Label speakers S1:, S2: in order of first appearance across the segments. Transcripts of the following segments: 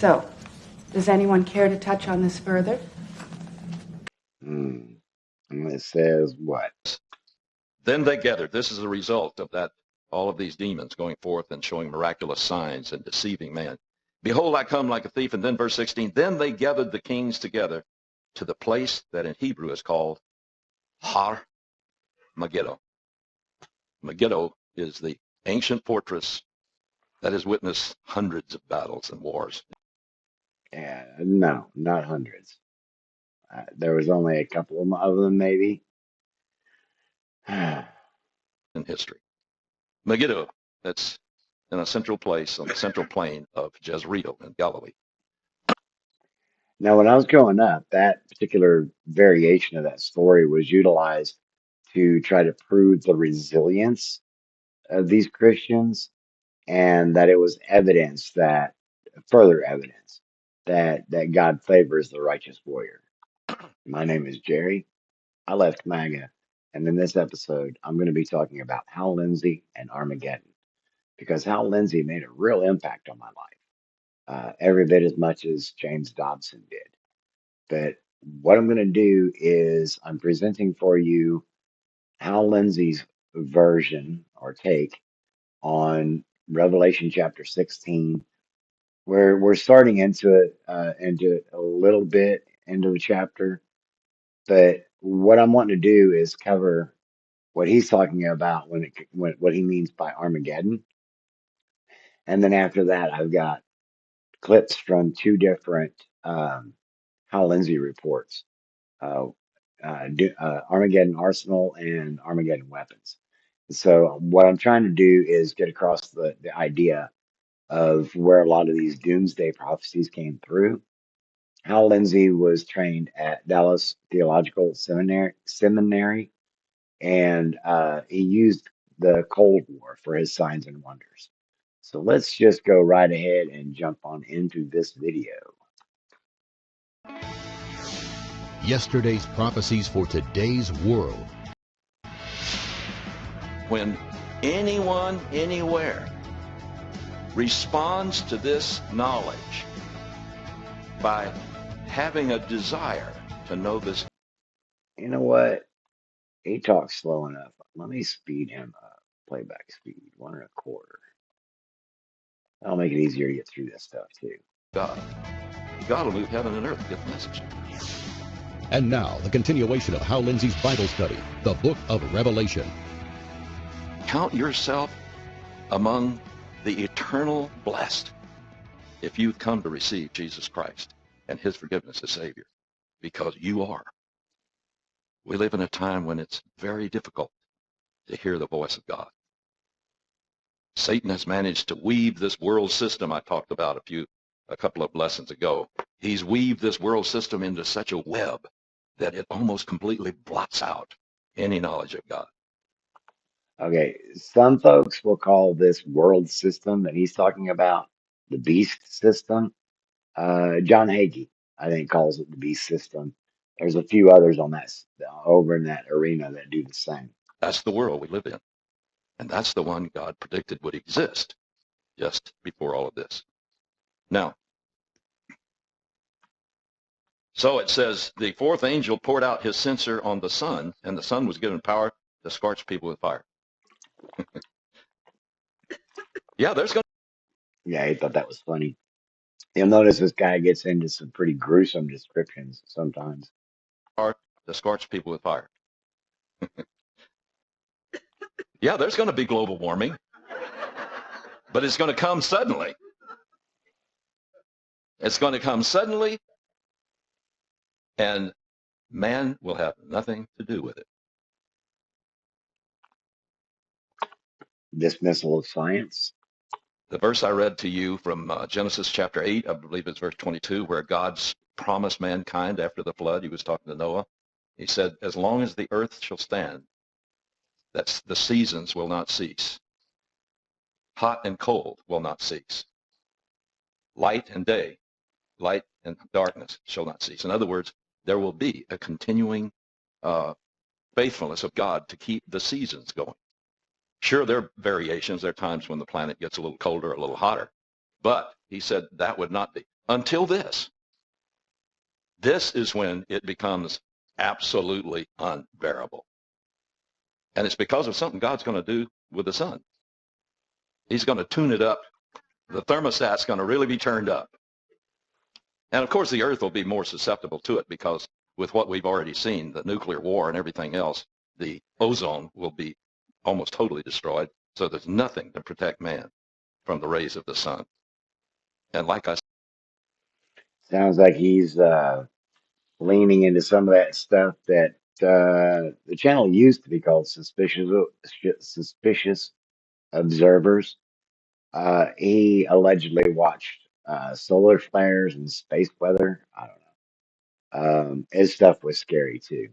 S1: So, does anyone care to touch on this further?
S2: And it says what?
S3: Then they gathered. This is a result of that, all of these demons going forth and showing miraculous signs and deceiving man. Behold, I come like a thief. And then verse 16, then they gathered the kings together to the place that in Hebrew is called Armageddon. Megiddo is the ancient fortress that has witnessed hundreds of battles and wars
S2: No, not hundreds. There was only a couple of them, maybe.
S3: in history. Megiddo, that's in a central place on the central plain of Jezreel in Galilee.
S2: Now, when I was growing up, that particular variation of that story was utilized to try to prove the resilience of these Christians, and that it was evidence that further evidence that God favors the righteous warrior. My name is Jerry. I left MAGA, and in this episode, I'm going to be talking about Hal Lindsey and Armageddon, because Hal Lindsey made a real impact on my life, every bit as much as James Dobson did. But what I'm going to do is I'm presenting for you Hal Lindsey's version or take on Revelation chapter 16, where we're starting into a little bit into the chapter. But what I'm wanting to do is cover what he's talking about when what he means by Armageddon. And then after that, I've got clips from two different Hal Lindsey reports, uh, Armageddon Arsenal and Armageddon Weapons. So what I'm trying to do is get across the idea of where a lot of these doomsday prophecies came through. Hal Lindsey was trained at Dallas Theological Seminary, and he used the Cold War for his signs and wonders. So let's just go right ahead and jump on into this video.
S4: Yesterday's prophecies for today's world.
S3: When anyone, anywhere, responds to this knowledge by having a desire to know this.
S2: You know what? He talks slow enough. Let me speed him up. Playback speed, 1.25. That'll make it easier to get through this stuff too.
S3: God will move heaven and earth to get the message.
S4: And now, the continuation of Hal Lindsey's Bible study, the book of Revelation.
S3: Count yourself among the eternal blessed if you've come to receive Jesus Christ and his forgiveness as Savior, because you are. We live in a time when it's very difficult to hear the voice of God. Satan has managed to weave this world system I talked about a couple of lessons ago. He's weaved this world system into such a web that it almost completely blots out any knowledge of God.
S2: Okay, some folks will call this world system that he's talking about the beast system. John Hagee, I think, calls it the beast system. There's a few others on that over in that arena that do the same.
S3: That's the world we live in. And that's the one God predicted would exist just before all of this. Now, so it says, the fourth angel poured out his censer on the sun, and the sun was given power to scorch people with fire. Yeah, there's going to...
S2: Yeah, he thought that was funny. You'll notice this guy gets into some pretty gruesome descriptions sometimes.
S3: Power to scorch people with fire. Yeah, there's going to be global warming, but it's going to come suddenly. It's going to come suddenly, and man will have nothing to do with it.
S2: Dismissal of science.
S3: The verse I read to you from Genesis chapter 8, I believe it's verse 22, where God's promised mankind after the flood, he was talking to Noah. He said, as long as the earth shall stand, that's the seasons will not cease. Hot and cold will not cease. Light and day, light and darkness shall not cease. In other words, there will be a continuing faithfulness of God to keep the seasons going. Sure, there are variations. There are times when the planet gets a little colder, a little hotter. But he said that would not be. until this. This is when it becomes absolutely unbearable. And it's because of something God's going to do with the sun. He's going to tune it up. The thermostat's going to really be turned up. And of course, the earth will be more susceptible to it because with what we've already seen, the nuclear war and everything else, the ozone will be almost totally destroyed. So there's nothing to protect man from the rays of the sun. And like I said,
S2: Sounds like he's leaning into some of that stuff that the channel used to be called suspicious observers. He allegedly watched solar flares and space weather. I don't know. His stuff was scary too.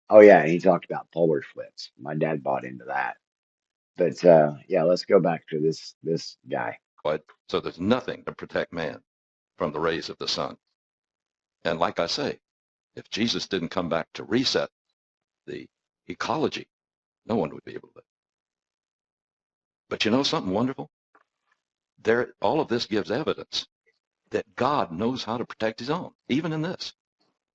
S2: Oh yeah, and he talked about polar flips. My dad bought into that. But yeah, let's go back to this guy.
S3: so there's nothing to protect man from the rays of the sun. And like I say, if Jesus didn't come back to reset the ecology, no one would be able to. But you know something wonderful? All of this gives evidence that God knows how to protect his own, even in this.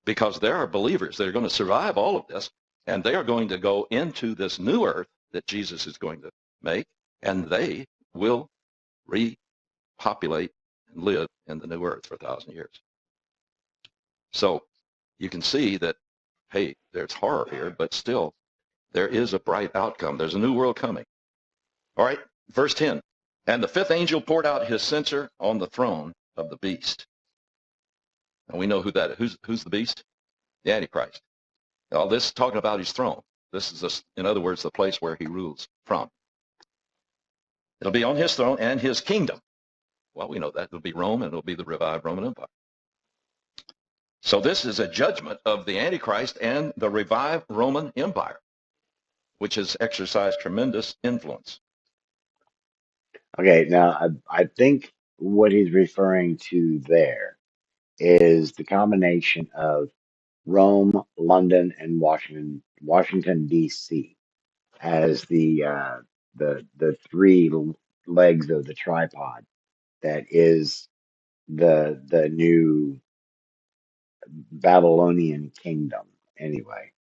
S3: Because there are believers that are going to survive all of this, and they are going to go into this new earth that Jesus is going to make, and they will repopulate and live in the new earth for 1,000 years. So you can see that, hey, there's horror here, but still there is a bright outcome. There's a new world coming. All right, verse 10. And the fifth angel poured out his censer on the throne of the beast. And we know who that is. Who's the beast? The Antichrist. All this is talking about his throne. This is, in other words, the place where he rules from. It'll be on his throne and his kingdom. Well, we know that. It'll be Rome, and it'll be the revived Roman Empire. So this is a judgment of the Antichrist and the revived Roman Empire, which has exercised tremendous influence.
S2: Okay, now I think what he's referring to there is the combination of Rome, London, and Washington D.C. as the three legs of the tripod that is the new Babylonian kingdom. Anyway,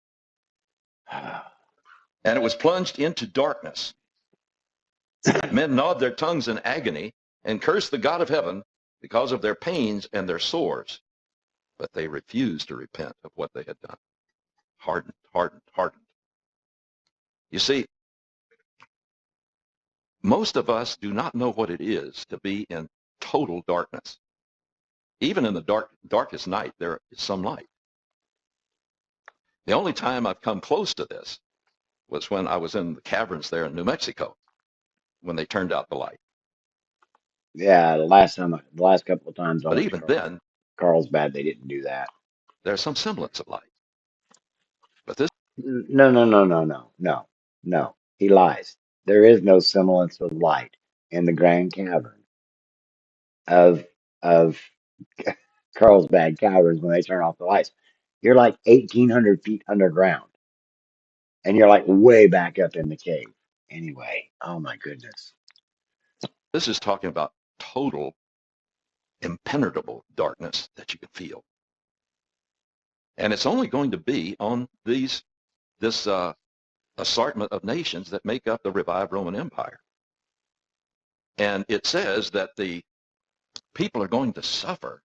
S3: And it was plunged into darkness. Men gnawed their tongues in agony and cursed the God of heaven because of their pains and their sores. But they refused to repent of what they had done. Hardened, hardened, hardened. You see, most of us do not know what it is to be in total darkness. Even in the darkest night, there is some light. The only time I've come close to this was when I was in the caverns there in New Mexico, when they turned out the light.
S2: yeah, the last couple of times I
S3: But
S2: went to
S3: even then,
S2: Carlsbad, they didn't do that.
S3: there's some semblance of light. But this
S2: No, no, no, no, no, no, no. He lies. There is no semblance of light in the Grand Cavern of Carlsbad Caverns when they turn off the lights. You're like 1,800 feet underground, and you're like way back up in the cave. Anyway, oh my goodness.
S3: is talking about total, impenetrable darkness that you can feel. And it's only going to be on this assortment of nations that make up the revived Roman Empire. And it says that the people are going to suffer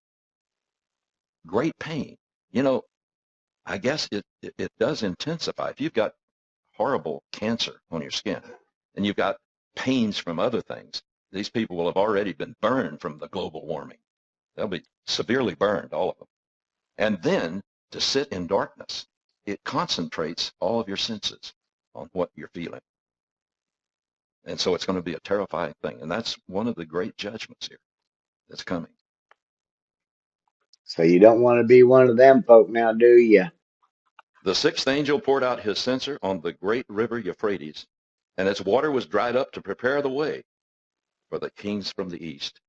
S3: great pain. You know, I guess it does intensify. If you've got horrible cancer on your skin and you've got pains from other things, these people will have already been burned from the global warming. They'll be severely burned, all of them. And then to sit in darkness, it concentrates all of your senses on what you're feeling. And so it's going to be a terrifying thing. And that's one of the great judgments here that's coming.
S2: So you don't want to be one of them folk now, do you?
S3: The sixth angel poured out his censer on the great river Euphrates, and its water was dried up to prepare the way for the kings from the east.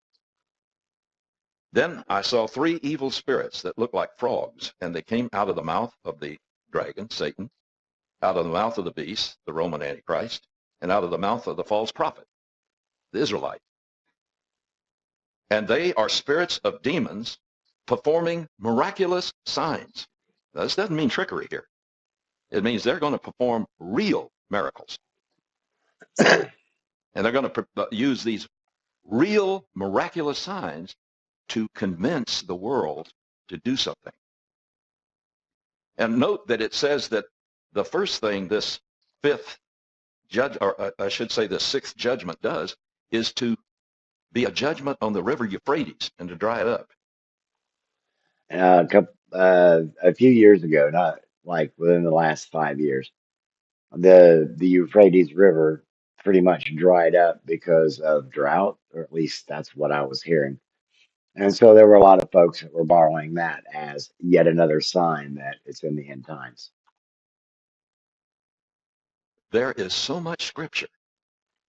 S3: Then I saw three evil spirits that looked like frogs, and they came out of the mouth of the dragon, Satan, out of the mouth of the beast, the Roman Antichrist, and out of the mouth of the false prophet, the Israelite. And they are spirits of demons performing miraculous signs. Now, this doesn't mean trickery here. It means they're going to perform real miracles. And they're going to use these real miraculous signs to convince the world to do something. And note that it says that the first thing this fifth judge, or I should say the sixth judgment does, is to be a judgment on the river Euphrates and to dry it up.
S2: A few years ago, not like within the last 5 years, the Euphrates River pretty much dried up because of drought, or at least that's what I was hearing. And so there were a lot of folks that were borrowing that as yet another sign that it's in the end times.
S3: There is so much scripture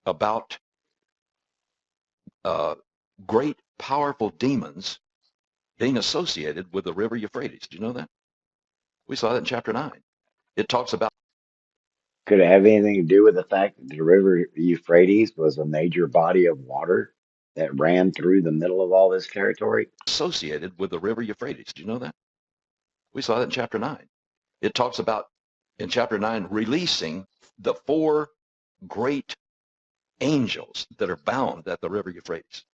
S3: about great, powerful demons being associated with the river Euphrates. Do you know that? We saw that in chapter 9. It talks about
S2: Could it have anything to do with the fact that the river Euphrates was a major body of water that ran through the middle of all this territory?
S3: associated with the river Euphrates. Do you know that? We saw that in chapter 9. It talks about, in chapter 9, releasing the 4 great angels that are bound at the river Euphrates.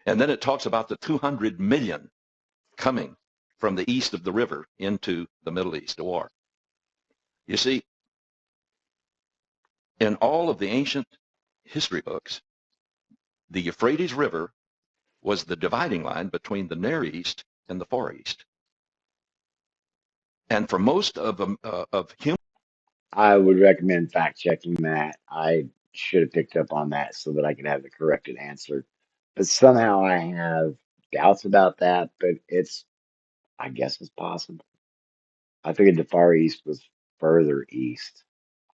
S3: And then it talks about the 200 million coming from the east of the river into the Middle East to war. You see, in all of the ancient history books, the Euphrates River was the dividing line between the Near East and the Far East. And for most of human,
S2: I would recommend fact checking that. I should have picked up on that so that I could have the corrected answer. But somehow I have doubts about that, but I guess it's possible. I figured the Far East was further east.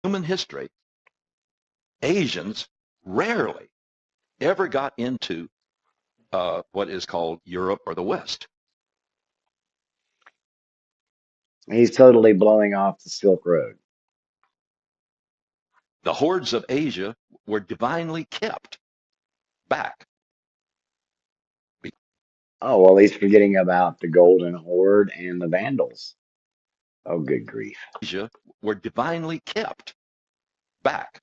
S3: human history, Asians rarely ever got into what is called Europe or the West.
S2: He's totally blowing off the Silk Road.
S3: The hordes of Asia were divinely kept back.
S2: Oh, well, he's forgetting about the Golden Horde and the Vandals. Oh, good grief.
S3: Asia were divinely kept back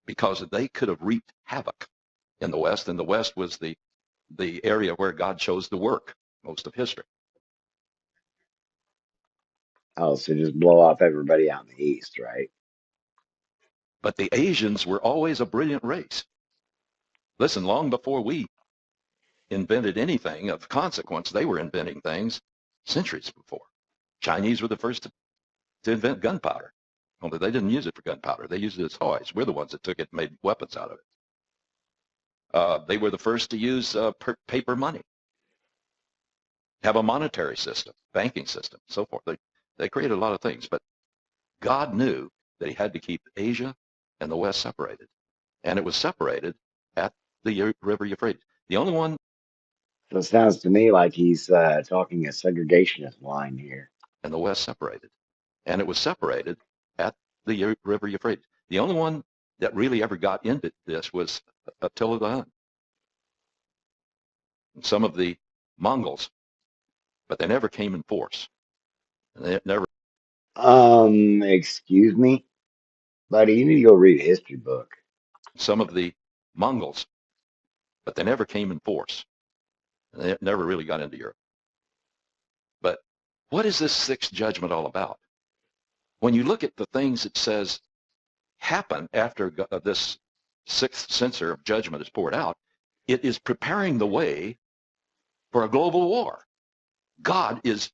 S3: because they could have wreaked havoc in the West, and the West was the area where God chose to work most of history.
S2: Oh, so just blow off everybody out in the East, right?
S3: But the Asians were always a brilliant race. Listen, long before we invented anything of consequence, they were inventing things centuries before. Chinese were the first to invent gunpowder, only they didn't use it for gunpowder. They used it as toys. We're the ones that took it and made weapons out of it. They were the first to use paper money, have a monetary system, banking system, so forth. They created a lot of things, but God knew that he had to keep Asia and the West separated. And it was separated at the river Euphrates. The only one.
S2: So it sounds to me like he's talking a segregationist line here.
S3: And the West separated. And it was separated at the river Euphrates. The only one that really ever got into this was Attila the Hun. And some of the Mongols, but they never came in force. And they never.
S2: Excuse me, buddy, you need to go read a history book.
S3: Some of the Mongols, but they never came in force. And they never really got into Europe. But what is this sixth judgment all about? When you look at the things it says happen after this sixth censer of judgment is poured out, it is preparing the way for a global war. God is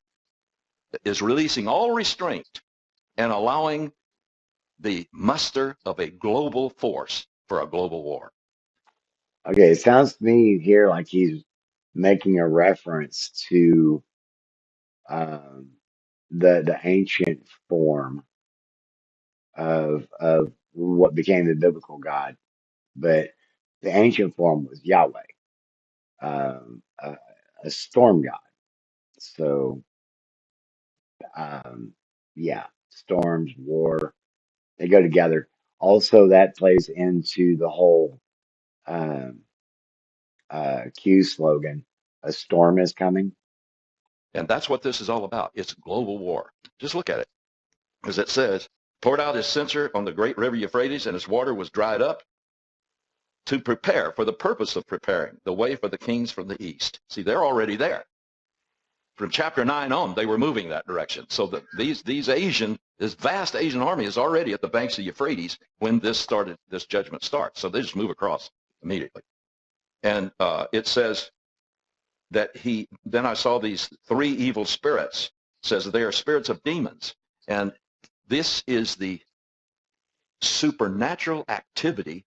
S3: releasing all restraint and allowing the muster of a global force for a global war.
S2: Okay, it sounds to me here like he's making a reference to the ancient form of what became the biblical God, but the ancient form was Yahweh, a storm god. So yeah, storms, war, they go together. Also, that plays into the whole Q slogan a storm is coming.
S3: And that's what this is all about. It's global war. Just look at it. As it says, poured out his censer on the great river Euphrates, and its water was dried up to prepare, for the purpose of preparing the way for the kings from the east. See, they're already there. From chapter 9 on, they were moving that direction. So that this vast Asian army is already at the banks of Euphrates when this judgment starts. So they just move across immediately. And it says that then I saw these three evil spirits. It says they are spirits of demons. And this is the supernatural activity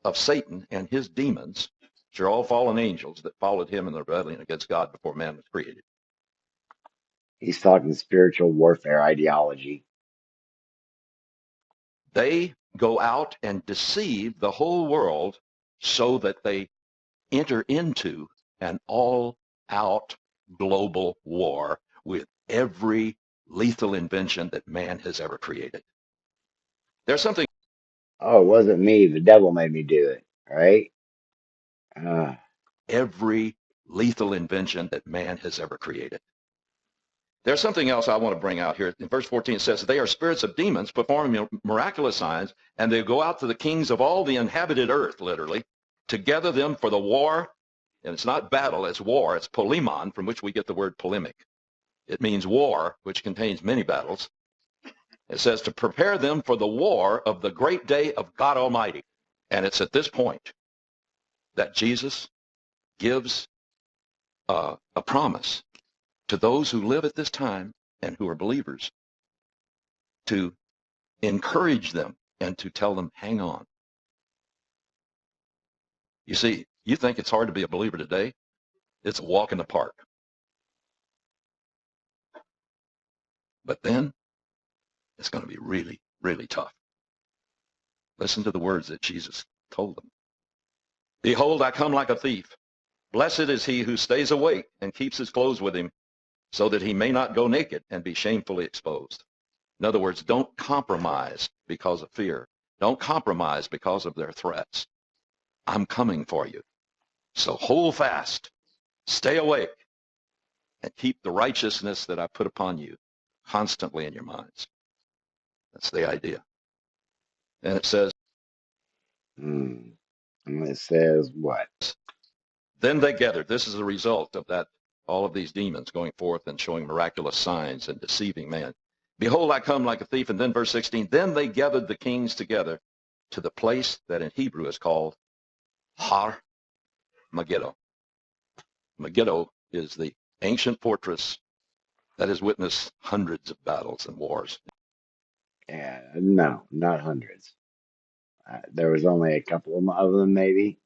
S3: of Satan and his demons, which are all fallen angels that followed him in the rebellion against God before man was created.
S2: He's talking spiritual warfare ideology.
S3: They go out and deceive the whole world so that they enter into an all-out global war with every lethal invention that man has ever created. There's something.
S2: Oh, it wasn't me. The devil made me do it. Right?
S3: Every lethal invention that man has ever created. There's something else I want to bring out here. In verse 14, it says, they are spirits of demons performing miraculous signs, and they go out to the kings of all the inhabited earth, literally, to gather them for the war. And it's not battle, it's war. It's polemon, from which we get the word polemic. It means war, which contains many battles. It says to prepare them for the war of the great day of God Almighty. And it's at this point that Jesus gives a promise to those who live at this time and who are believers to encourage them and to tell them, hang on. You see, you think it's hard to be a believer today? It's a walk in the park. But then it's going to be really, really tough. Listen to the words that Jesus told them. Behold, I come like a thief. Blessed is he who stays awake and keeps his clothes with him, so that he may not go naked and be shamefully exposed. In other words, don't compromise because of fear. Don't compromise because of their threats. I'm coming for you. So hold fast, stay awake, and keep the righteousness that I put upon you constantly in your minds. That's the idea. And it says,
S2: And it says what?
S3: then they gathered. This is a result of that, all of these demons going forth and showing miraculous signs and deceiving man. Behold, I come like a thief. And then verse 16, then they gathered the kings together to the place that in Hebrew is called Armageddon. Megiddo is the ancient fortress that has witnessed hundreds of battles and wars
S2: No, not hundreds. There was only a couple of them, maybe.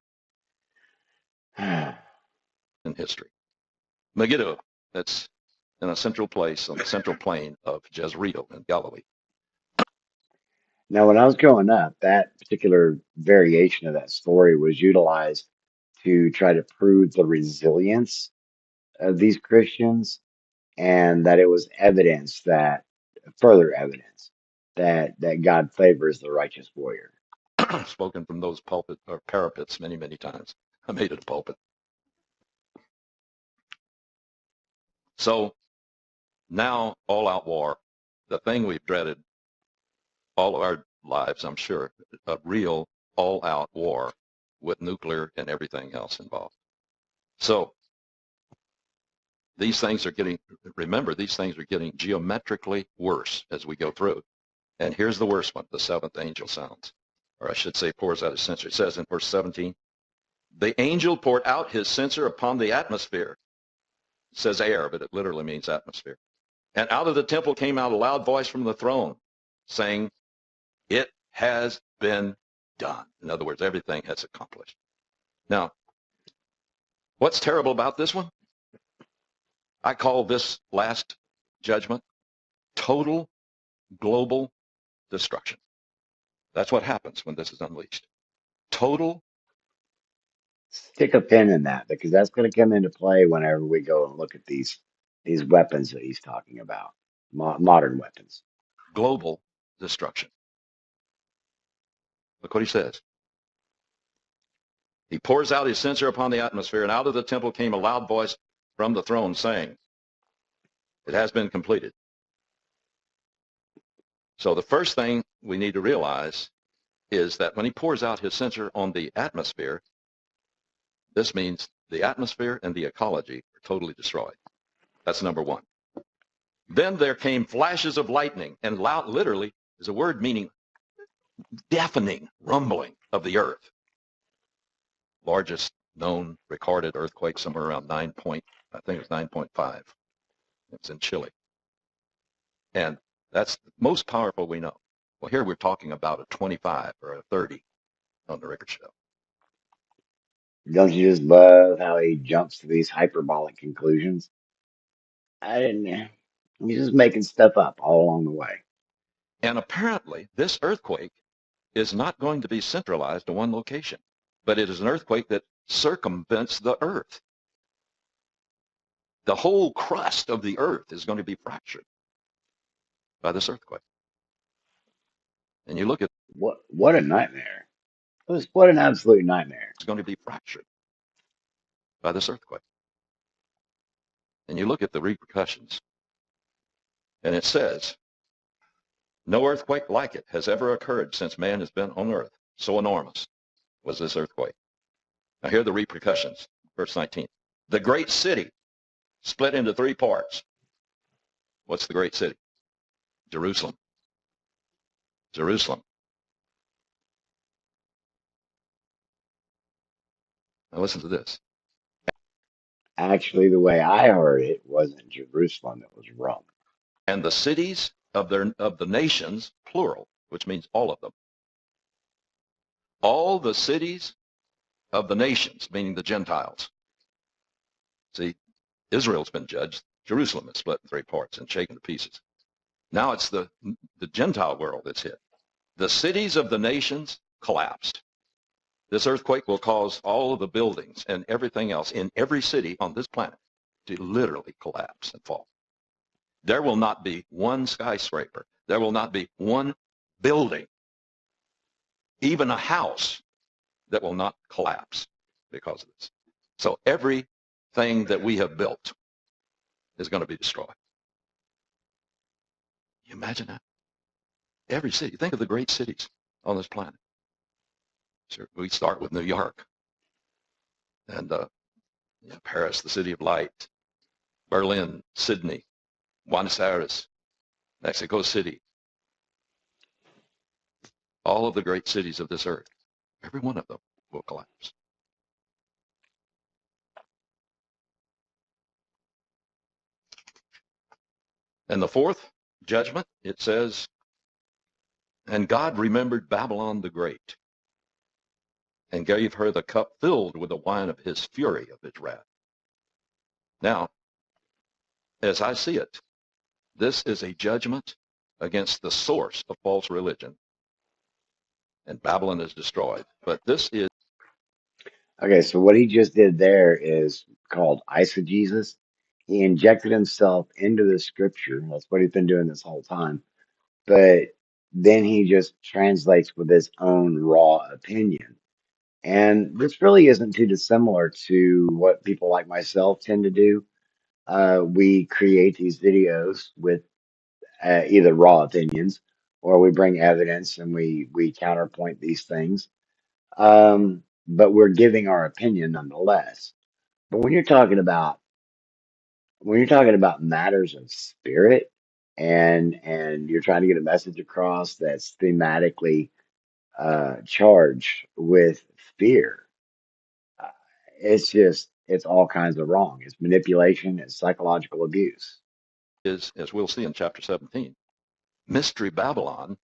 S3: in history. Megiddo, that's in a central place on the central plain of Jezreel in Galilee.
S2: Now, when I was growing up, that particular variation of that story was utilized to try to prove the resilience of these Christians, and that it was further evidence that God favors the righteous warrior.
S3: Spoken from those pulpit or parapets many, many times. I made it a pulpit. So now, all-out war, the thing we've dreaded all of our lives, I'm sure, a real all-out war with nuclear and everything else involved. So these things are getting geometrically worse as we go through. And here's the worst one, the seventh angel sounds, or I should say pours out his censer. It says in verse 17, the angel poured out his censer upon the atmosphere. It says air, but it literally means atmosphere. And out of the temple came out a loud voice from the throne saying, it has been done. In other words, everything has accomplished. Now, what's terrible about this one? I call this last judgment total global destruction. That's what happens when this is unleashed. Total.
S2: Stick a pin in that, because that's going to come into play whenever we go and look at these weapons that he's talking about, modern weapons.
S3: Global destruction. Look what he says. He pours out his censer upon the atmosphere, and out of the temple came a loud voice from the throne saying, it has been completed. So the first thing we need to realize is that when he pours out his censer on the atmosphere, this means the atmosphere and the ecology are totally destroyed. That's number one. Then there came flashes of lightning, and loud literally is a word meaning deafening rumbling of the earth. Largest known recorded earthquake, somewhere around I think it was 9.5. It's in Chile. And that's the most powerful we know. Well, here we're talking about a 25 or a 30 on the Richter scale.
S2: Don't you just love how he jumps to these hyperbolic conclusions? I didn't. He's just making stuff up all along the way.
S3: And apparently, this earthquake is not going to be centralized to one location, but it is an earthquake that circumvents the earth. The whole crust of the earth is going to be fractured by this earthquake. And you look at
S2: What a nightmare! What an absolute nightmare!
S3: it's going to be fractured by this earthquake. And you look at the repercussions, and it says, no earthquake like it has ever occurred since man has been on earth. So enormous was this earthquake. Now here are the repercussions. Verse 19. The great city split into three parts. What's the great city? Jerusalem. Jerusalem. Now listen to this.
S2: Actually, the way I heard it wasn't Jerusalem; it was Rome.
S3: And the cities of the nations, plural, which means all of them. All the cities of the nations, meaning the Gentiles. See, Israel's been judged. Jerusalem is split in three parts and shaken to pieces. Now it's the Gentile world that's hit. The cities of the nations collapsed. This earthquake will cause all of the buildings and everything else in every city on this planet to literally collapse and fall. There will not be one skyscraper. There will not be one building, even a house, that will not collapse because of this. So everything that we have built is going to be destroyed. Can you imagine that? Every city. Think of the great cities on this planet. Sure, we start with New York and Paris, the city of light, Berlin, Sydney, Buenos Aires, Mexico City, all of the great cities of this earth, every one of them will collapse. And the fourth judgment, it says, and God remembered Babylon the Great and gave her the cup filled with the wine of his fury, of his wrath. Now, as I see it, this is a judgment against the source of false religion, and Babylon is destroyed. But this is
S2: Okay, so what he just did there is called eisegesis. He injected himself into the scripture. That's what he's been doing this whole time. But then he just translates with his own raw opinion. And this really isn't too dissimilar to what people like myself tend to do. We create these videos with either raw opinions or we bring evidence and we counterpoint these things. But we're giving our opinion nonetheless. But when you're talking about matters of spirit and you're trying to get a message across that's thematically charged with fear, uh, it's all kinds of wrong. It's manipulation, it's psychological abuse.
S3: as we'll see in chapter 17, Mystery Babylon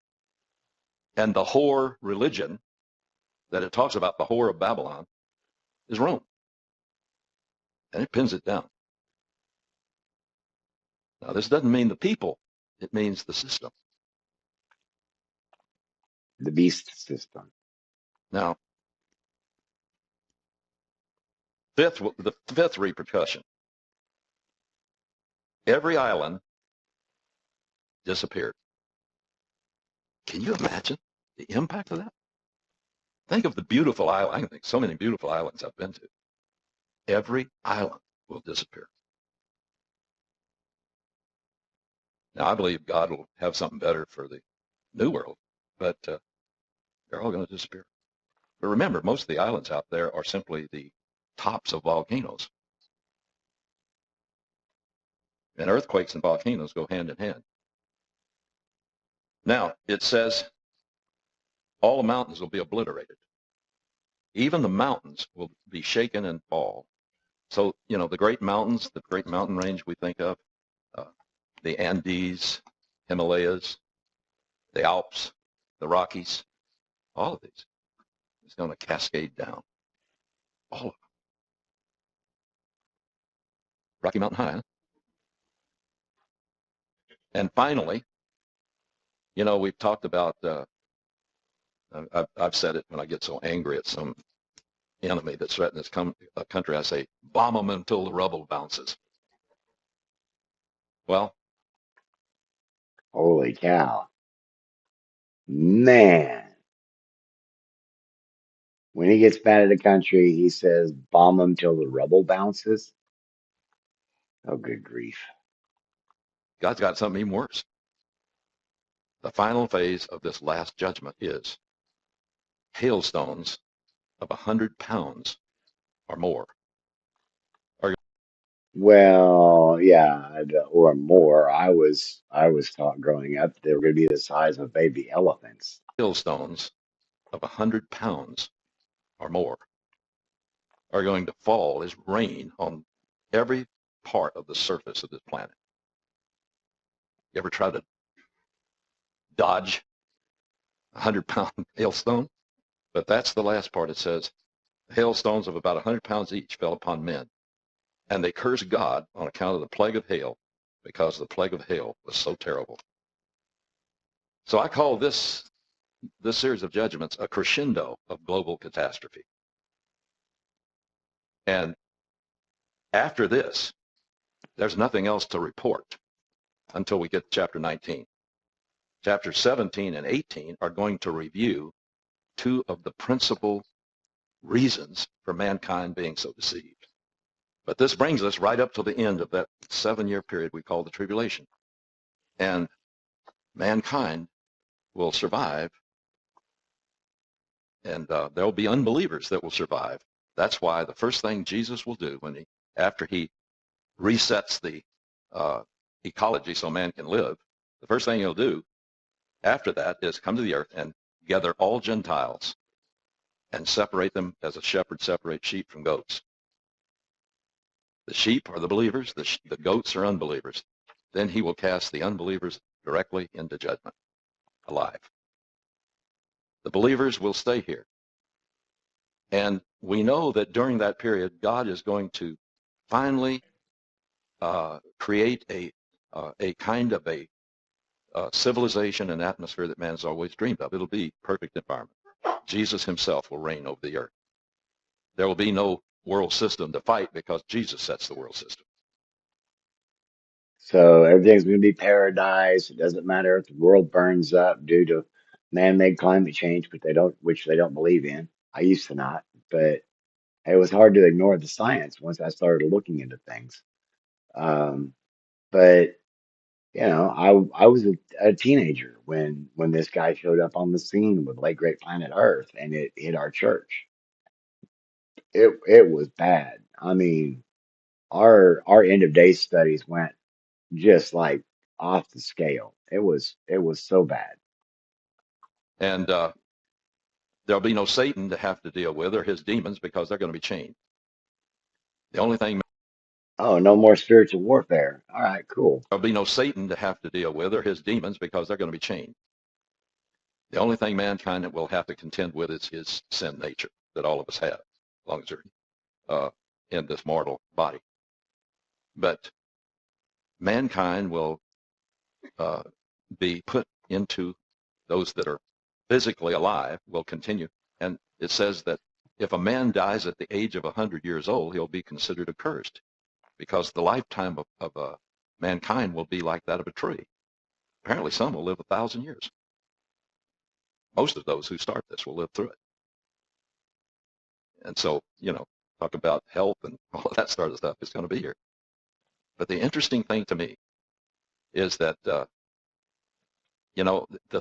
S3: and the whore religion that it talks about, the whore of Babylon, is Rome. And it pins it down. Now, this doesn't mean the people. It means the system.
S2: The beast system.
S3: Now, the fifth repercussion. Every island disappeared. Can you imagine the impact of that? Think of the beautiful island. I can think so many beautiful islands I've been to. Every island will disappear. Now, I believe God will have something better for the new world, but they're all going to disappear. But remember, most of the islands out there are simply the tops of volcanoes. And earthquakes and volcanoes go hand in hand. Now, it says all the mountains will be obliterated. Even the mountains will be shaken and fall. So, the great mountains, the great mountain range we think of, uh, the Andes, Himalayas, the Alps, the Rockies, all of these is going to cascade down. All of them. Rocky Mountain High. Huh? And finally, we've talked about, I've said it when I get so angry at some enemy that's threatening this country, I say, bomb them until the rubble bounces. Well,
S2: Holy cow. Man. When he gets mad at a country, he says, bomb them till the rubble bounces. Oh, good grief.
S3: God's got something even worse. The final phase of this last judgment is hailstones of 100 pounds or more.
S2: Well, yeah, or more. I was taught growing up they were going to be the size of baby elephants.
S3: Hailstones of 100 pounds or more are going to fall as rain on every part of the surface of this planet. You ever try to dodge a 100-pound hailstone? But that's the last part. It says, hailstones of about 100 pounds each fell upon men, and they cursed God on account of the plague of hail, because the plague of hail was so terrible. So I call this series of judgments a crescendo of global catastrophe. And after this, there's nothing else to report until we get to chapter 19. Chapters 17 and 18 are going to review two of the principal reasons for mankind being so deceived. But this brings us right up to the end of that 7-year period we call the tribulation. And mankind will survive, and there will be unbelievers that will survive. That's why the first thing Jesus will do after he resets the ecology so man can live, the first thing he'll do after that is come to the earth and gather all Gentiles and separate them as a shepherd separates sheep from goats. The sheep are the believers, the goats are unbelievers. Then he will cast the unbelievers directly into judgment, alive. The believers will stay here. And we know that during that period, God is going to finally create a kind of a civilization and atmosphere that man has always dreamed of. It'll be perfect environment. Jesus himself will reign over the earth. There will be no world system to fight because Jesus sets the world system.
S2: So everything's going to be paradise. It doesn't matter if the world burns up due to man-made climate change, which they don't believe in. I used to not, but it was hard to ignore the science once I started looking into things. Um, but I was a teenager when this guy showed up on the scene with Late Great Planet Earth, and it hit our church. It was bad. I mean, our end of day studies went just like off the scale. It was so bad.
S3: And there'll be no Satan to have to deal with or his demons because they're going to be chained. The only thing
S2: Oh, no more spiritual warfare. All right, cool.
S3: There'll be no Satan to have to deal with or his demons because they're going to be chained. The only thing mankind will have to contend with is his sin nature that all of us have, as long as they're in this mortal body. But mankind will be put into, those that are physically alive will continue. And it says that if a man dies at the age of 100 years old, he'll be considered accursed, because the lifetime of mankind will be like that of a tree. Apparently some will live 1,000 years. Most of those who start this will live through it. And so, talk about health and all of that sort of stuff is going to be here. But the interesting thing to me is that, the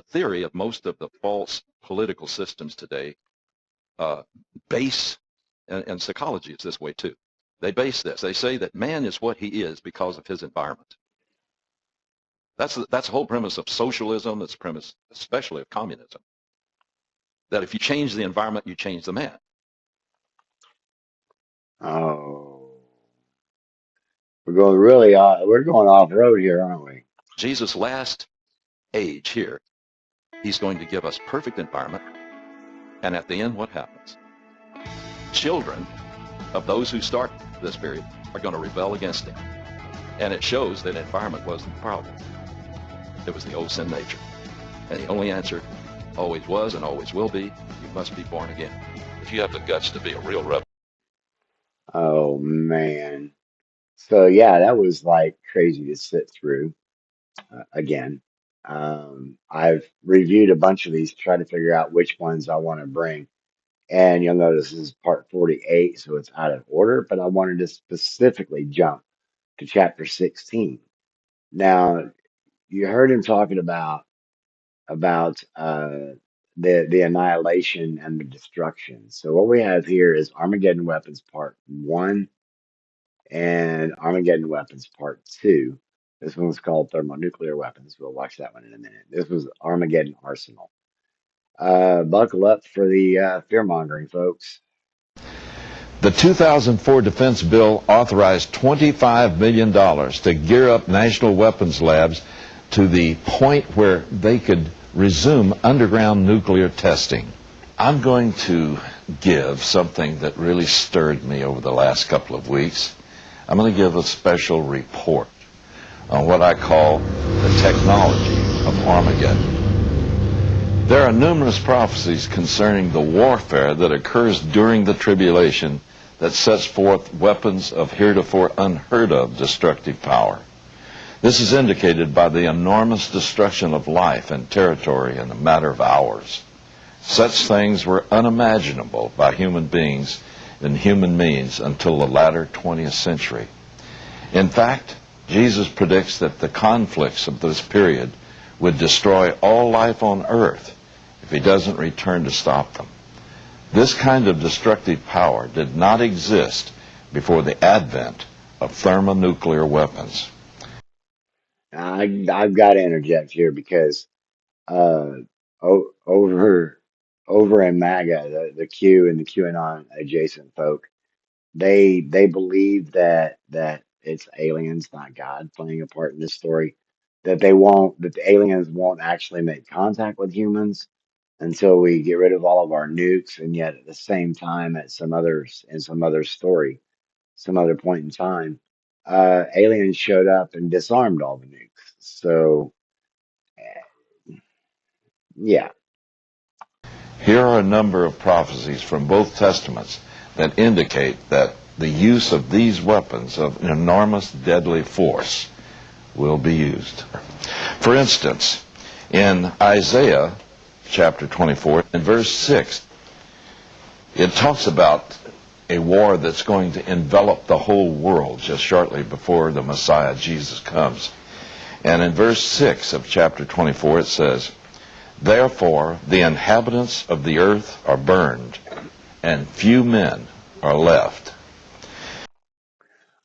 S3: theory of most of the false political systems today base, and psychology is this way too, they base this. They say that man is what he is because of his environment. That's the whole premise of socialism. It's the premise especially of communism. That if you change the environment, you change the man.
S2: Oh, we're going off road here, aren't we?
S3: Jesus' last age here, he's going to give us perfect environment. And at the end, what happens? Children of those who start this period are going to rebel against him. And it shows that environment wasn't the problem. It was the old sin nature. And the only answer always was and always will be, you must be born again. If you have the guts to be a real rebel.
S2: Oh man. So yeah, that was like crazy to sit through again. I've reviewed a bunch of these, trying to figure out which ones I want to bring. And you'll notice this is part 48, so it's out of order, but I wanted to specifically jump to chapter 16. Now, you heard him talking about the annihilation and the destruction. So what we have here is Armageddon Weapons Part 1 and Armageddon Weapons Part 2. This one's called Thermonuclear Weapons. We'll watch that one in a minute. This was Armageddon Arsenal. Buckle up for the fear mongering, folks.
S5: The 2004 defense bill authorized $25 million to gear up national weapons labs to the point where they could resume underground nuclear testing. I'm going to give something that really stirred me over the last couple of weeks. I'm going to give a special report on what I call the technology of Armageddon. There are numerous prophecies concerning the warfare that occurs during the tribulation that sets forth weapons of heretofore unheard of destructive power. This is indicated by the enormous destruction of life and territory in a matter of hours. Such things were unimaginable by human beings and human means until the latter 20th century. In fact, Jesus predicts that the conflicts of this period would destroy all life on earth if he doesn't return to stop them. This kind of destructive power did not exist before the advent of thermonuclear weapons.
S2: I've got to interject here because uh, over in MAGA, the Q and the QAnon adjacent folk, they believe that it's aliens, not God, playing a part in this story. That the aliens won't actually make contact with humans until we get rid of all of our nukes, and yet at the same time, in some other story, some other point in time, aliens showed up and disarmed all the nukes. So yeah.
S5: Here are a number of prophecies from both testaments that indicate that the use of these weapons of enormous deadly force will be used. For instance, in Isaiah chapter 24, in verse 6, it talks about a war that's going to envelop the whole world just shortly before the Messiah, Jesus, comes. And in verse 6 of chapter 24, it says, "Therefore the inhabitants of the earth are burned, and few men are left."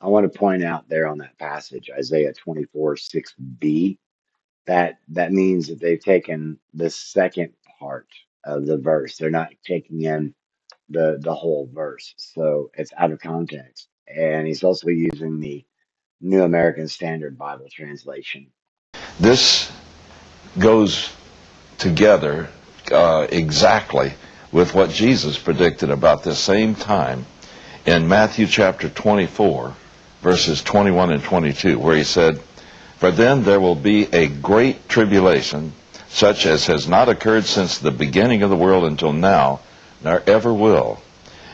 S2: I want to point out there on that passage, Isaiah 24:6b, that means that they've taken the second part of the verse. They're not taking in the whole verse. So it's out of context. And he's also using the New American Standard Bible translation.
S5: This goes together exactly with what Jesus predicted about this same time in Matthew chapter 24, verses 21 and 22, where he said, "For then there will be a great tribulation, such as has not occurred since the beginning of the world until now, nor ever will.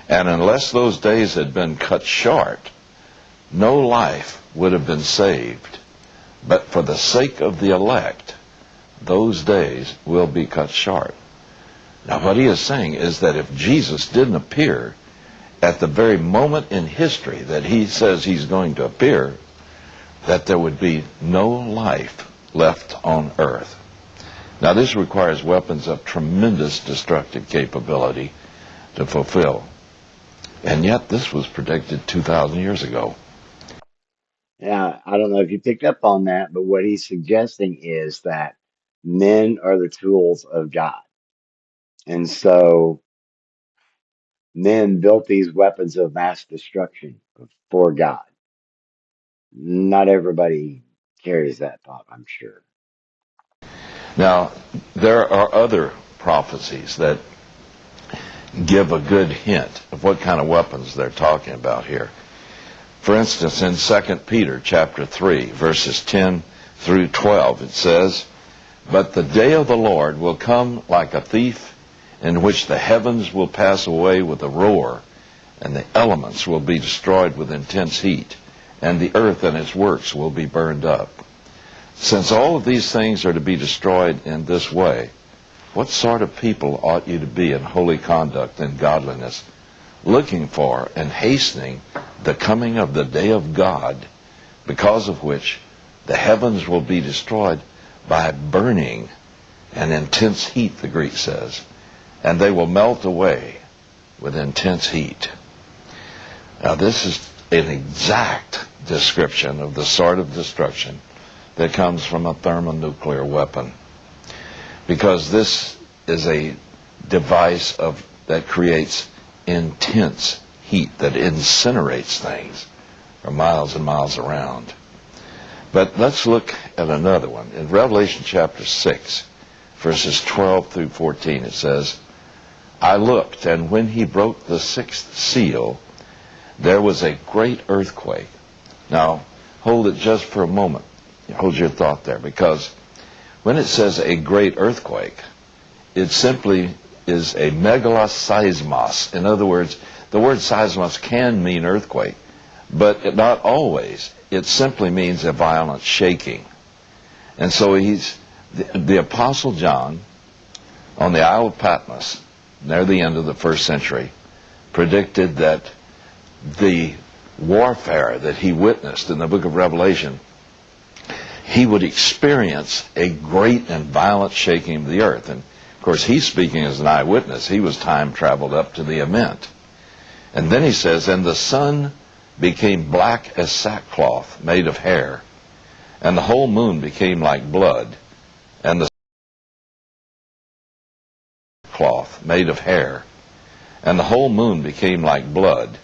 S5: And unless those days had been cut short, no life would have been saved. But for the sake of the elect, those days will be cut short." Now what he is saying is that if Jesus didn't appear at the very moment in history that he says he's going to appear, that there would be no life left on Earth. Now, this requires weapons of tremendous destructive capability to fulfill. And yet, this was predicted 2,000 years ago.
S2: Yeah, I don't know if you picked up on that, but what he's suggesting is that men are the tools of God. And so men built these weapons of mass destruction for God. Not everybody carries that thought, I'm sure.
S5: Now, there are other prophecies that give a good hint of what kind of weapons they're talking about here. For instance, in 2 Peter chapter 3, verses 10 through 12, it says, "But the day of the Lord will come like a thief, in which the heavens will pass away with a roar, and the elements will be destroyed with intense heat, and the earth and its works will be burned up." Since all of these things are to be destroyed in this way, what sort of people ought you to be in holy conduct and godliness, looking for and hastening the coming of the day of God, because of which the heavens will be destroyed by burning and intense heat, the Greek says, and they will melt away with intense heat. Now, this is an exact description of the sort of destruction that comes from a thermonuclear weapon, because this is a device that creates intense heat that incinerates things for miles and miles around. But let's look at another one. In Revelation chapter 6, verses 12 through 14, it says, "I looked, and when he broke the sixth seal, there was a great earthquake." Now, hold it just for a moment. Hold your thought there, because when it says a great earthquake, it simply is a megaloseismos. In other words, the word seismos can mean earthquake, but not always. It simply means a violent shaking. And so the Apostle John, on the Isle of Patmos, near the end of the first century, predicted that the warfare that he witnessed in the book of Revelation, he would experience a great and violent shaking of the earth. And of course, he's speaking as an eyewitness. He was time traveled up to the event. And then he says, "And the sun became black as sackcloth made of hair, and the whole moon became like blood, and the cloth made of hair, and the whole moon became like blood,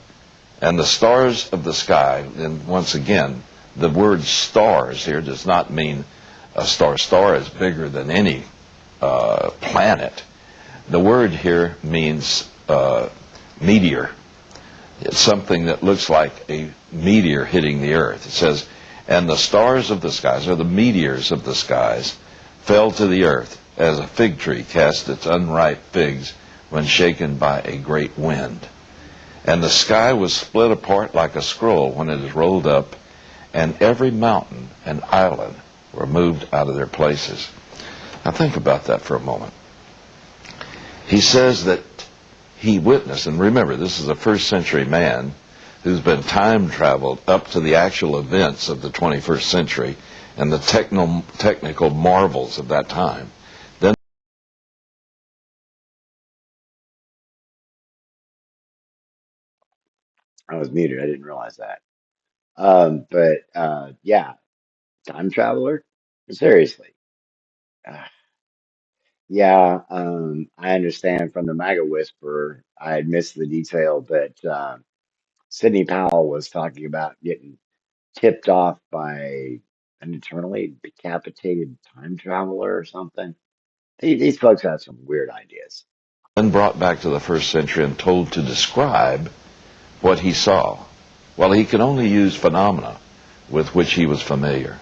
S5: and the stars of the sky." And once again, the word stars here does not mean a star. Star is bigger than any planet. The word here means meteor. It's something that looks like a meteor hitting the earth. It says, "And the stars of the skies," or the meteors of the skies, "fell to the earth as a fig tree casts its unripe figs when shaken by a great wind. And the sky was split apart like a scroll when it is rolled up, and every mountain and island were moved out of their places." Now think about that for a moment. He says that he witnessed, and remember, this is a first century man who's been time traveled up to the actual events of the 21st century and the technical marvels of that time. Then
S2: I was muted. I didn't realize that. Yeah, time traveler? Seriously. Uh, yeah, I understand from the MAGA whisperer. I had missed the detail, but Sidney Powell was talking about getting tipped off by an eternally decapitated time traveler or something. These folks have some weird ideas.
S5: brought back to the first century and told to describe what he saw. Well, he could only use phenomena with which he was familiar.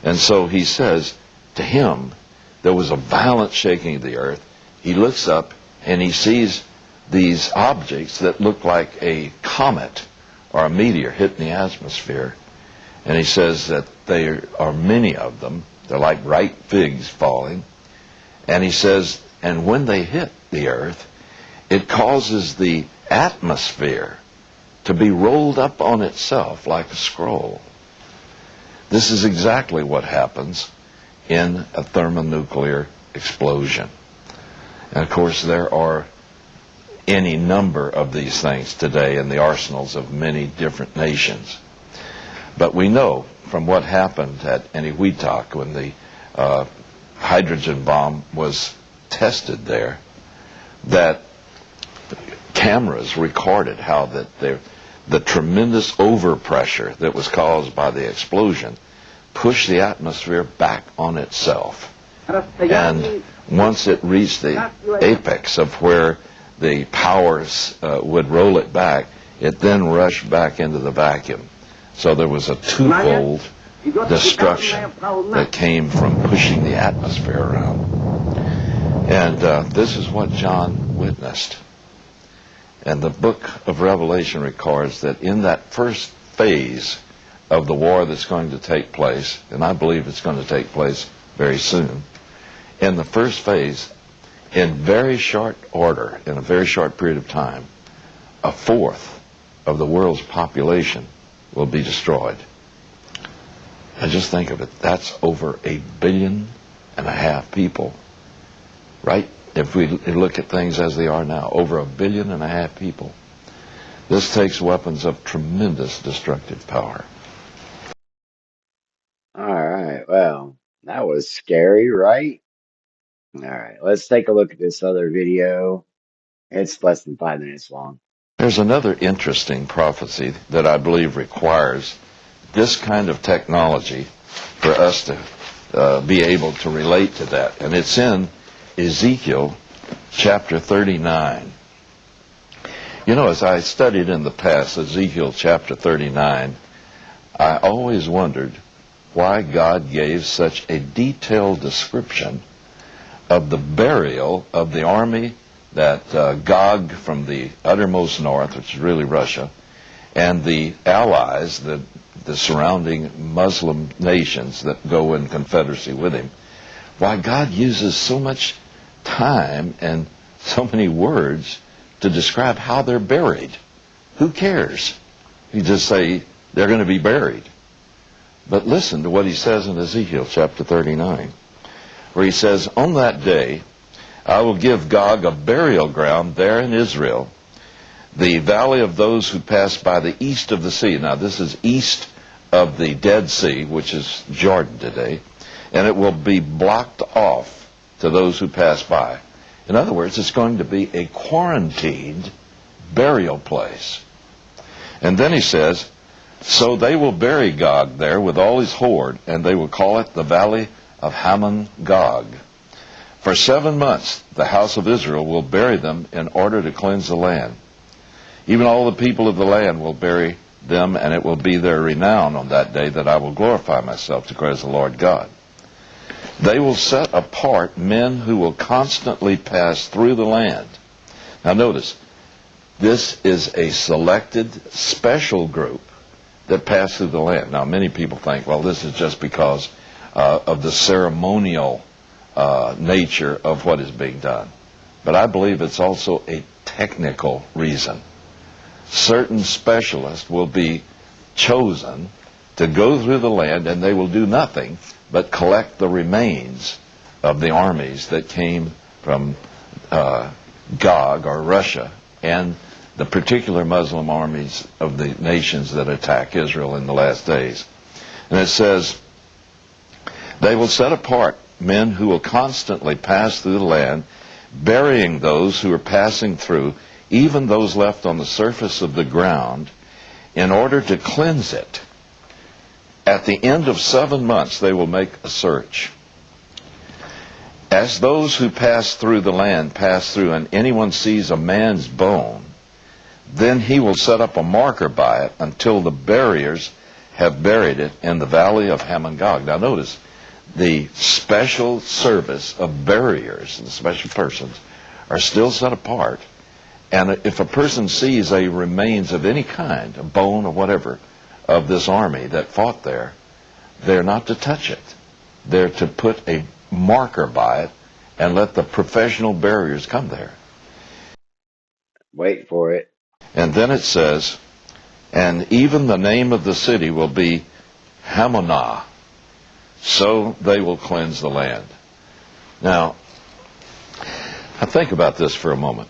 S5: And so he says, to him, there was a violent shaking of the earth. He looks up and he sees these objects that look like a comet or a meteor hitting the atmosphere. And he says that there are many of them. They're like ripe figs falling. And he says, and when they hit the earth, it causes the atmosphere to be rolled up on itself like a scroll. This is exactly what happens in a thermonuclear explosion. And of course, there are any number of these things today in the arsenals of many different nations. But we know from what happened at Eniwetok when the hydrogen bomb was tested there, that cameras recorded how that the tremendous overpressure that was caused by the explosion pushed the atmosphere back on itself. And once it reached the apex of where the powers would roll it back, it then rushed back into the vacuum. So there was a twofold destruction that came from pushing the atmosphere around. And this is what John witnessed. And the book of Revelation records that in that first phase of the war that's going to take place, and I believe it's going to take place very soon, in the first phase, in very short order, in a very short period of time, a fourth of the world's population will be destroyed. And just think of it, that's over 1.5 billion people, right? If we look at things as they are now, over 1.5 billion people. This takes weapons of tremendous destructive power.
S2: All right, well, that was scary, right? All right, let's take a look at this other video. It's less than 5 minutes long.
S5: There's another interesting prophecy that I believe requires this kind of technology for us to be able to relate to that. And it's in Ezekiel chapter 39. You know, as I studied in the past Ezekiel chapter 39, I always wondered why God gave such a detailed description of the burial of the army that Gog from the uttermost north, which is really Russia, and the allies, the surrounding Muslim nations that go in confederacy with him. Why God uses so much time and so many words to describe how they're buried. Who cares? You just say they're going to be buried. But listen to what he says in Ezekiel chapter 39, where he says, "On that day I will give Gog a burial ground there in Israel, the valley of those who pass by the east of the sea." Now this is east of the Dead Sea, which is Jordan today, and it will be blocked off to those who pass by. In other words, it's going to be a quarantined burial place. And then he says, "So they will bury Gog there with all his horde, and they will call it the valley of Hammon Gog. For 7 months the house of Israel will bury them in order to cleanse the land. Even all the people of the land will bury them, and it will be their renown on that day that I will glorify myself, declares the Lord God. They will set apart men who will constantly pass through the land." Now notice, this is a selected special group that pass through the land. Now many people think, well, this is just because of the ceremonial nature of what is being done. But I believe it's also a technical reason. Certain specialists will be chosen to go through the land, and they will do nothing but collect the remains of the armies that came from Gog or Russia and the particular Muslim armies of the nations that attack Israel in the last days. And it says, "They will set apart men who will constantly pass through the land, burying those who are passing through, even those left on the surface of the ground, in order to cleanse it. At the end of 7 months they will make a search. As those who pass through the land pass through, and anyone sees a man's bone, then he will set up a marker by it until the buriers have buried it in the valley of Hammon Gog." Now notice, the special service of buriers, the special persons, are still set apart. And if a person sees a remains of any kind, a bone or whatever, of this army that fought there, they're not to touch it. They're to put a marker by it and let the professional buriers come there.
S2: Wait for it.
S5: And then it says, "And even the name of the city will be Hamonah, so they will cleanse the land. Now, I think about this for a moment.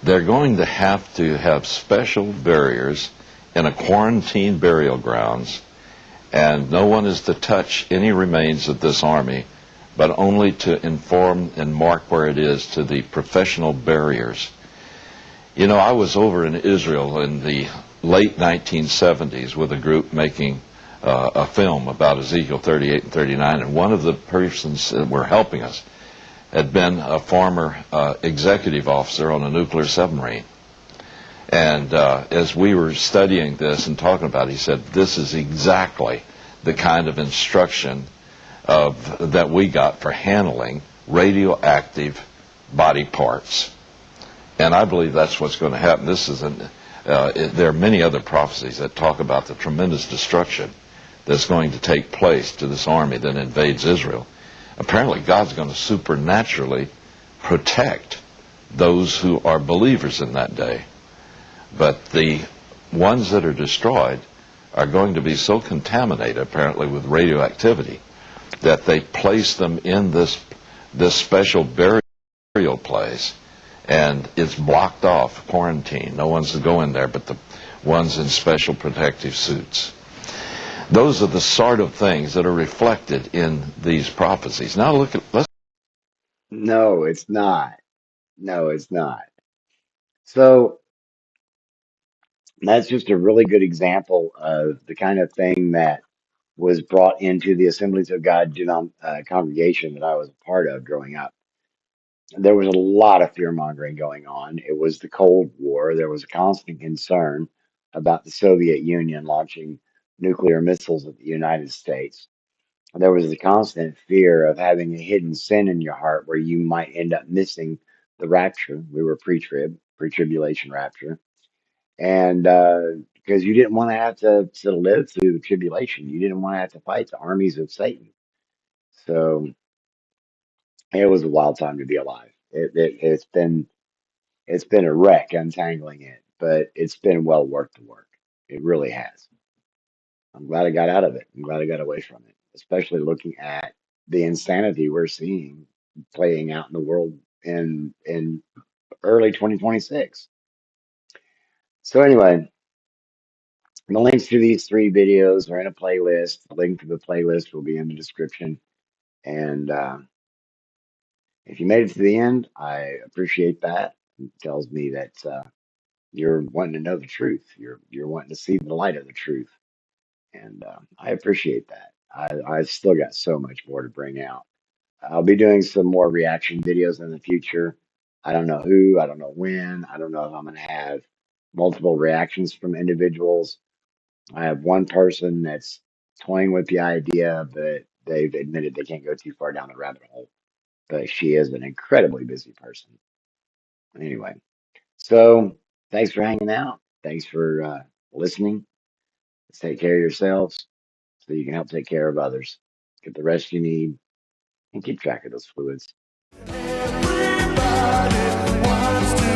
S5: They're going to have special barriers in a quarantine burial grounds, and no one is to touch any remains of this army, but only to inform and mark where it is to the professional buriers. You know, I was over in Israel in the late 1970s with a group making a film about Ezekiel 38 and 39, and one of the persons that were helping us had been a former executive officer on a nuclear submarine. And as we were studying this and talking about it, he said, this is exactly the kind of instruction that we got for handling radioactive body parts. And I believe that's what's going to happen. There are many other prophecies that talk about the tremendous destruction that's going to take place to this army that invades Israel. Apparently, God's going to supernaturally protect those who are believers in that day. But the ones that are destroyed are going to be so contaminated, apparently, with radioactivity that they place them in this special burial place, and it's blocked off, quarantine. No one's to go in there but the ones in special protective suits. Those are the sort of things that are reflected in these prophecies. Now
S2: No, it's not. No, it's not. So that's just a really good example of the kind of thing that was brought into the Assemblies of God congregation that I was a part of growing up. There was a lot of fear mongering going on. It was the Cold War. There was a constant concern about the Soviet Union launching nuclear missiles at the United States. There was a constant fear of having a hidden sin in your heart where you might end up missing the rapture. We were pre-tribulation rapture. And because you didn't want to have to live through the tribulation, you didn't want to have to fight the armies of Satan. So it was a wild time to be alive. It's been a wreck untangling it, but it's been well worth the work. It really has. I'm glad I got out of it. I'm glad I got away from it, especially looking at the insanity we're seeing playing out in the world in early 2026. So anyway, the links to these three videos are in a playlist. The link to the playlist will be in the description. And if you made it to the end, I appreciate that. It tells me that you're wanting to know the truth. You're wanting to see the light of the truth, and I appreciate that. I've still got so much more to bring out. I'll be doing some more reaction videos in the future. I don't know who, I don't know when, I don't know if I'm going to have multiple reactions from individuals. I have one person that's toying with the idea, but they've admitted they can't go too far down the rabbit hole. But she is an incredibly busy person. Anyway, so thanks for hanging out. Thanks for listening. Take care of yourselves so you can help take care of others. Get the rest you need and keep track of those fluids.
S6: Everybody wants to